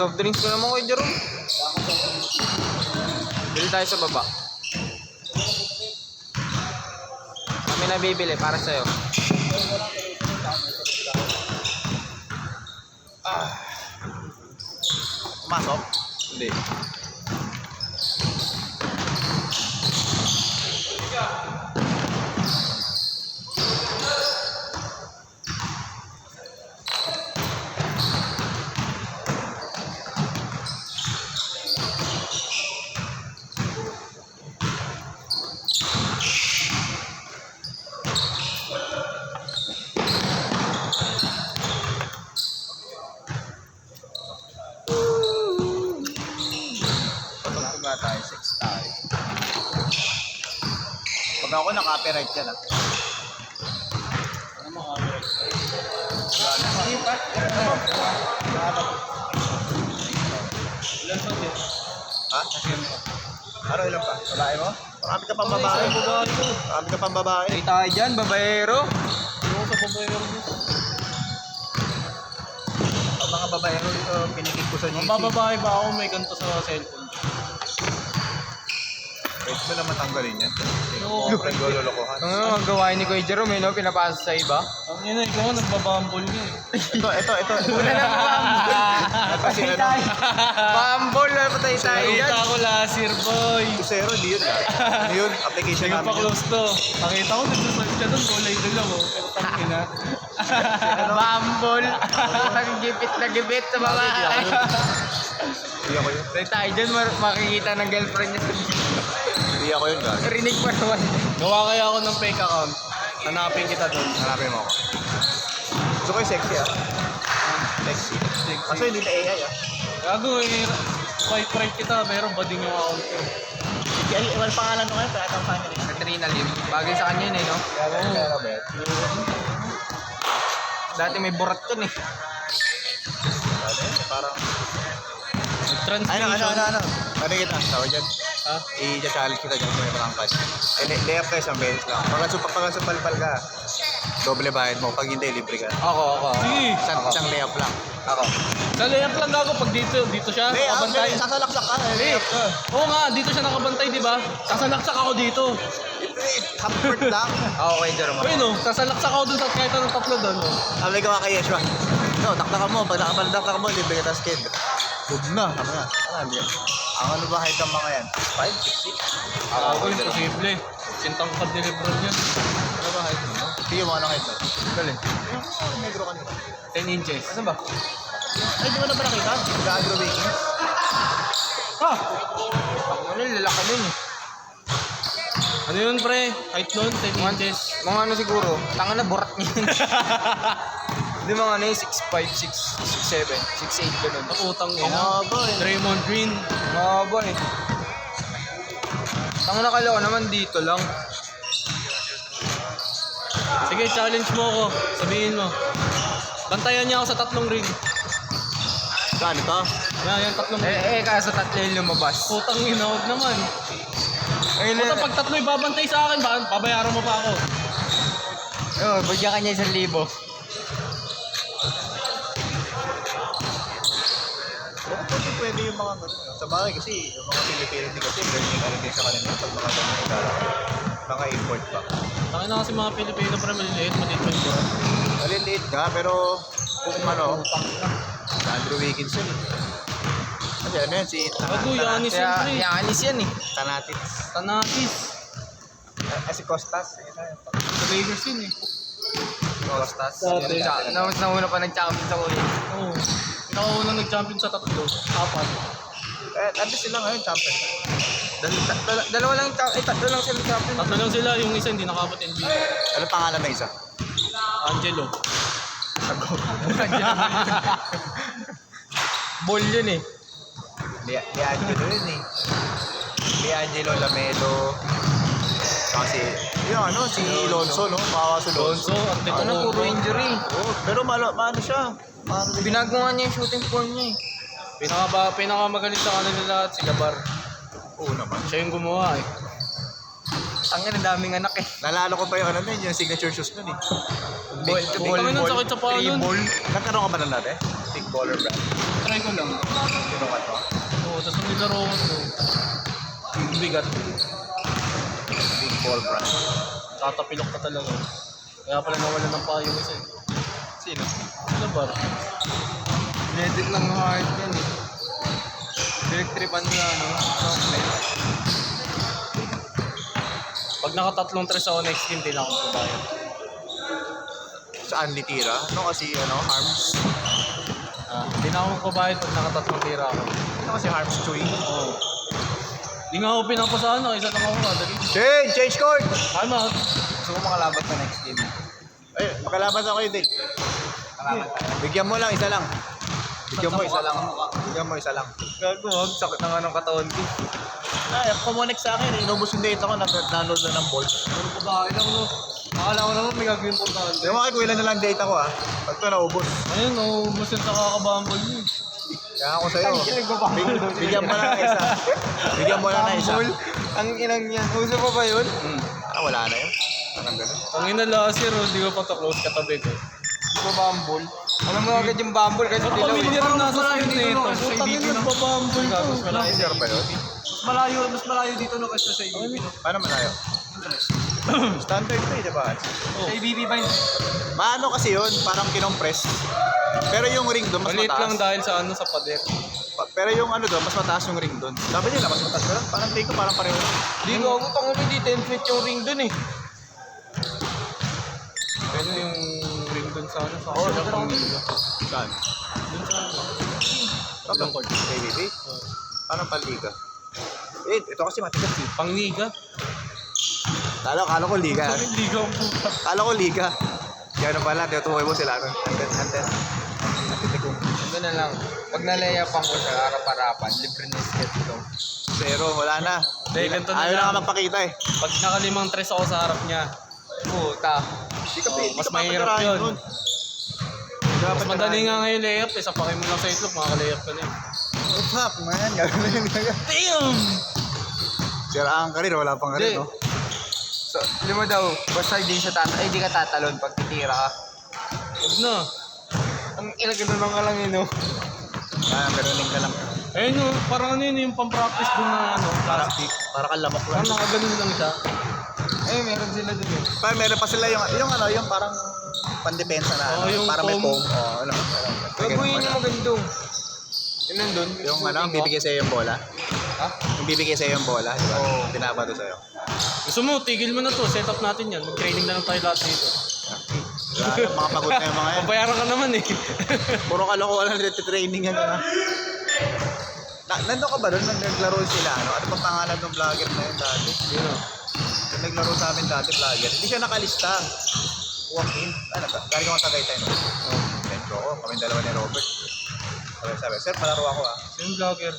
Soft drinks ko naman kay Jerome. Bili tayo sa baba. Kami na bibili para sa'yo. Pumasok? Hindi. Ba tayo? 6 tayo. Pag ako na-copyright yan ah. Ano mo copyright? Wala na. Ilan pa din? Ha? Ano ilan pa? Babae mo? Marami ka pang babae. Marami ka pang babae. Ay tayo dyan, babayero. Yung sa babaero dito. Ang mga babaero dito, pinikik ko sa GC. Mabababae ba ako may ganito sa cellphone? Pwede mo na matanggalin yan. Oo. Pwede ko lulukohan. Ang gawain ni Kuya Jerome, no? Pinapasa sa iba. Ang ina, ikaw nga nagbabambol niya eh. Ito. Wala na mabambol. Kasi ano, Bambol, wala patay tayo dyan. Nakita ko laser boy. Kusero, hindi yun ah. Ano yun? Application Hindi ko pa namin yun. close to. Nakita ko nagsasearch siya doon, kulay dilaw oh. Pero tangina. Bambol. Gipit na gipit sa mga. Hindi ako yun. Patay tayo dyan, makikita ng girlfriend niya sa video. Hindi ako yun, guys. Rinig pa naman. Gawa kaya ako ng fake account. Hanapin kita doon. Hanapin mo ako. Gusto ko yung sexy ah. Sexy. Kaso hindi na AI ah. Gago eh. Swipe right kita, meron ba din yung account ko? Wala pangalan mo kayo, pero atang family. Katrina Lim. Bagay sa kanya yun eh, no? Kaya ba yun? Dati may burat yun eh. Parang... Translation. Ano? Pwede kita, tawag dyan. Ha? I-challenge kita dyan kung may pangangkas. Layup kayo isang beses lang. Pag sumpal-pal ka, doble bayad mo. Pag hindi, libre ka. Ako. Sige. Isang layup lang. Ako. Sa layup lang gago pag dito siya, nakabantay. Sasalaksak ka. Layup ka. Oo nga, dito siya nakabantay, di ba? Sasalaksak ako dito. Comfort lang. Ako Kuya Jerome. Ayun oh, sasalaksak ako dun sa kahit anong tatlo doon. Oh. Sabi ko nga kay Yeshua. No, taktakan mo. Pag nakapaldak mo, libre ka skin. Huwag na. Tama na. Ano yan? Ang ano ba height ng mga yan? 5, 6, 6? Ako, imposible. Sintang kad ni Lebron yan. Ano ba height mo? Sige mo, ano height mo? Galing. Yung negro kanina. 10 inches. Ano ba? Ay, di mo na ba nakita? Gagro baking? Ah! Ano, lalaki nun eh. Ano yun pre? Height nun, 10 inches. Mga ano siguro, tanga na burat niya. Hindi mga ano yung 6'5", 6'7", 6'8", ganun. Ang utang Ang ina. haba eh. Draymond Green. Mahaba eh. Tanga na kala ko naman dito lang. Sige, challenge mo ako. Sabihin mo. Bantayan niya ako sa 3 ring. Saan ito? Yan, 3 ring. Kaya sa tatlo yung lumabas. Putang ina, huwag naman. Ayun Puta, pag 3 ibabantay sa akin, babayaran mo pa ako. Bagyan kanya 1,000. Pwede yung mga ganun. Sa bagay kasi, yung mga Pilipino din kasi, learning ano din sa kanila pag mga ganun yung mga import pa. Taka na kasi mga Pilipino pre, maliliit, maliit yung buwan. Maliliit ka, pero kung ano, Andrew Wiggins yun. Kasi ano yan, si Bago, Yanis yun pre. Yanis yan eh. Tanatic. Tanatis. Si Costas. Sa Lakers yun eh. Costas. Dati. Nauna pa nag-champion sa ulit. Oo. Pinakaunang nag-champion sa 3. 4. At least sila ngayon, champion. Dalawa lang, tatlo lang sila champion. 3 lang sila, yung isa hindi nakabot NBA. Ano pangalan na isa? Angelo. Ball yun eh. Liangelo yun eh. Liangelo, Lamelo. Kasi, yung ano, si Lonzo, no? Makawas si Lonzo. Lonzo, ang tito Ano, puro injury. Oo, pero maano siya. Binagawa niya yung shooting form niya eh. Pinakamagaling sa kanila lahat, si Gabar. Oo naman. Siya yung gumawa eh. Tangin, ang daming anak eh. Nalala ko pa yung ano nun, yung signature shoes nun eh. Ball, Kami nun, sakit sa paa nun. Nagkaroon ka ba nun natin? Big baller brand. Try ko lang. laro ko to. Ang bigat. Big ball brand. Tatapilok ka talaga. Kaya pala nawalan ng payo isa eh. Sino? Ano ba? Edit lang ng height yan eh. Direct tripan na ano. Pag nakatatlong tres ako next game, di lang ako babayad. Saan litira? Ano kasi, harms? Di na ako magbabayad pag nakatatlong tira ako. Ano kasi harms chewing? Oo. Di nga ako pinapasahan, isa lang ako kadali. Change court! Time out. Gusto ko makalabat sa next game. Ay, makalaban ako yun din. Bigyan mo lang, isa lang. Bigyan mo, isa lang. Bigyan mo, isa lang. Gago, wag. Sakit na nga ng katawan ko. Ay, kumonek sa akin. Inubos yung data ko, nag-download na ng Bolt. Puro babae lang no. Akala ko naman may gagawin importante. Yung mga kuwilan na lang data ko Pag ito naubos. Ayun, naubos yung kakakabambol niyo. Kaya ako sa'yo. Ang nagbabambol. Bigyan mo lang ng isa. Bigyan mo lang ng isa. Bambol? Ang inang yan. Uso pa ba yun? Wala na yun. Parang ganun. Ang ina last year, hindi ko pa to close katabi ko. Bambol. Alam mo agad yung bambol kasi Ang dilaw pamilya eh. rin nasa screen na ito. Sa Putang IBP ina, no? nagbabambol to. Familiar ba yun? Mas malayo dito no kasi sa IBP. Paano malayo? Standard to di ba? Sa IBP ba yun? Maano kasi yun, parang kinompress. Pero yung ring doon, mas Maliit lang mataas. dahil sa ano, sa pader. Pero yung doon, mas mataas yung ring doon. Sabi nila, mas mataas. Pero parang take ko, parang pareho. Di ko ako tango di 10 feet yung ring dun eh. Pero yung ring dun sa ano, sa Oo, kasi dito ng lang. pamilya. Saan? Dun sa ano. Ilang court? KBB? Parang paliga. Ito kasi matigas eh. Pangliga. Kala ko liga. Pangliga ang puta. Kala ko liga. Kaya ano pala, tinutukoy mo sila. Anten. Ito na lang. Pag nalayapang ko sa harap-harapan, libre na skate ko. Zero, wala na. Hindi, ganito na Ayaw na lang. ka magpakita eh. Pag nakalimang tres ako sa harap niya, Puta. mas mahirap yun. Mas madali nga ngayon layup eh. Sapakin mo lang sa itlog, makaka-layup ka na eh. What's up, man? Gagawin yun. Damn! Siraan ka rin, wala pang rin, Hindi. no? So, lima daw, basta hindi di ka tatalon pag titira ka. Huwag na. Ang ilagano ka lang yun, no? Ganunin ka lang. Ayun no, parang ano yun yung pang-practice doon na ano, plastic. Para kang lamok lang. Parang nakaganon lang siya. Eh, meron sila dun eh. Pa, meron pa sila yung parang pandepensa na. Oo, yung parang may foam. foam. Oo, ano. Gagawin yung magando. Yun nandun. Yung shooting mo. bibigay sa'yo yung bola. Ha? Yung bibigay sa'yo yung bola. Diba? Oo. Binabato sa'yo. Gusto mo, tigil mo na to, set up natin yan. Mag-training na lang tayo lahat dito. Mga pagod na yung mga yan. Pabayaran ka naman eh. Puro kalokohan lang training yan. Nandun ka ba doon? Naglaro sila. Ano pang pangalan ng vlogger na yun dati? Yun o. Yung naglaro sa amin dati vlogger. Hindi siya nakalista. Walk in. Galing ako Tagaytay no? Sentro ko. Kami dalawa ni Robert. Sabi, sir, palaro ako Sino vlogger?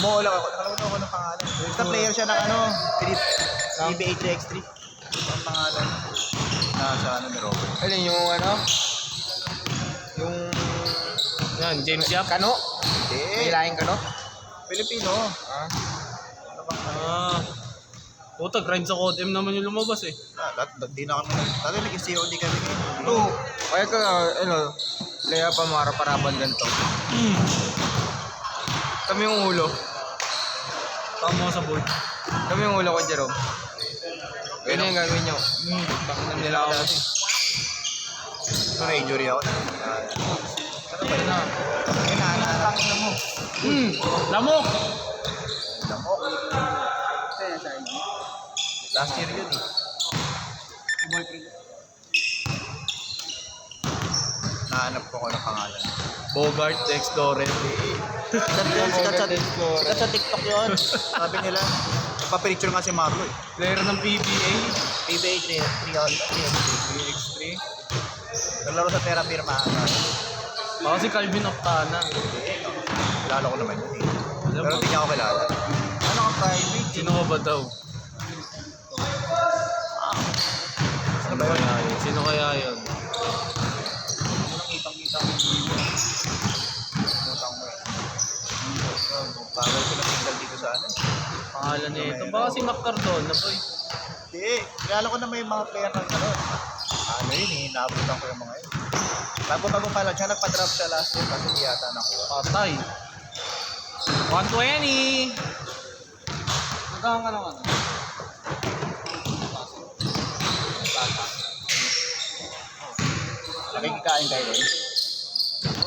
Umuulang ako. Nakalimutan ko ng pangalan. Basta player siya ng EBH X3. Ang pangalan. Sa ni Robert. Alin yung ano? Yung Yan, James Yap. kano? May Hindi. lahing kano? Pilipino. Ha? Ano bang Puta, grind sa Code M naman yung lumabas eh. Di na kami. Dati naging COD kami ngayon. Oo. Kaya ka, ano, laya pa maraparapan ganito. Kami yung ulo. Tama sa board. Kami yung ulo ko, Jerome. Ganyan yung gagawin nyo. Bakit nila ako kasi. Ito na injury ako. Ano ba yun? Inaanarang na mo. Lamok! Lamok. Last year yun eh. Nahanap ko ng pangalan. Bogart the Explorer. Sikat sa TikTok yun. Sabi nila, nagpa-picture nga si Marlo eh. Player ng PBA. PBA 3 X3. Naglaro sa Terra Firma. Baka si Calvin Octana. Kilala ko naman yun eh. Alam Pero mo? hindi niya ako kilala. Ano ka private? Sino ka ba daw? Ano ba yun? Sino kaya yun? Kitang-kita ko yung mutang mo eh. Bagal ko na tinggal dito sa ano. Pangalan nito. Baka si Mac Cardona boy. Hindi, kilala ko na may mga player ng ano. Ano yun eh, naabutan ko yung mga yun. Bago pa lang siya, nagpa-drop siya last year kasi hindi yata nakuha. Patay. 120! Magkakaroon ka naman. Nakikikain tayo doon.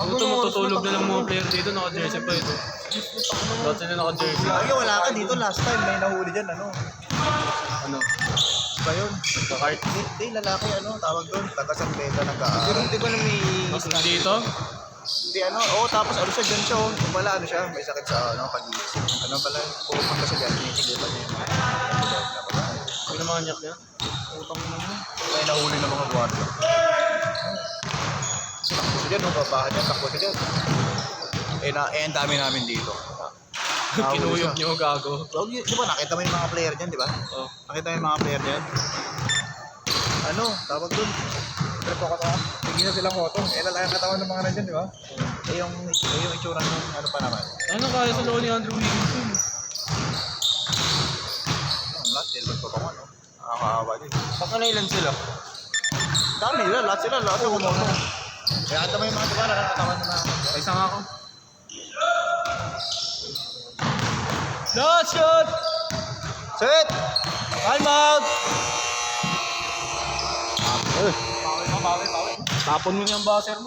Ito matutulog na lang mga player dito, naka-jersey pa ito. Lahat sila naka-jersey. Lagi wala ka dito last time. May nahuli dyan, ano? Ano? Ba yun? Kakart. Hindi, lalaki, ano? Tawag doon. Taga San Pedro nag-aaral. Pero hindi ko na may... Mas dito? Hindi, ano? Oo, tapos ano siya dyan siya, oh. Kung wala, ano siya? May sakit sa, ano, pag-iisip. Ano pala? Pupunta siya dyan. Tinitigilan niya yung mga. Sino mga nyak yan? Utang mo naman. May nahuli ng mga guardia. Takbo siya dyan, no? Babahan niya, takbo siya dyan. Ang dami namin dito. Nahuli Kinuyog siya. nyo, gago. Well, di ba, nakita mo yung mga player dyan, di ba? Oh. Nakita mo yung mga player dyan? Ano? Tawag dun. Trip ako to. Hindi na silang photo. Lalaki ang katawan ng mga nandyan, di ba? Yung itsura ng ano pa naman. Ano kaya sa loob ni Andrew Wiggins yun? Ang lahat, nilbag pa pa no? Nakakaawa din. Baka na ilan sila? Dami nila, lahat sila kumono. Kaya ata mo yung mga diba, nakakatawan ng mga. Ay, isa nga ako. Last shot! Set! Time out! Bawal. Tapon mo niya ang buzzer mo.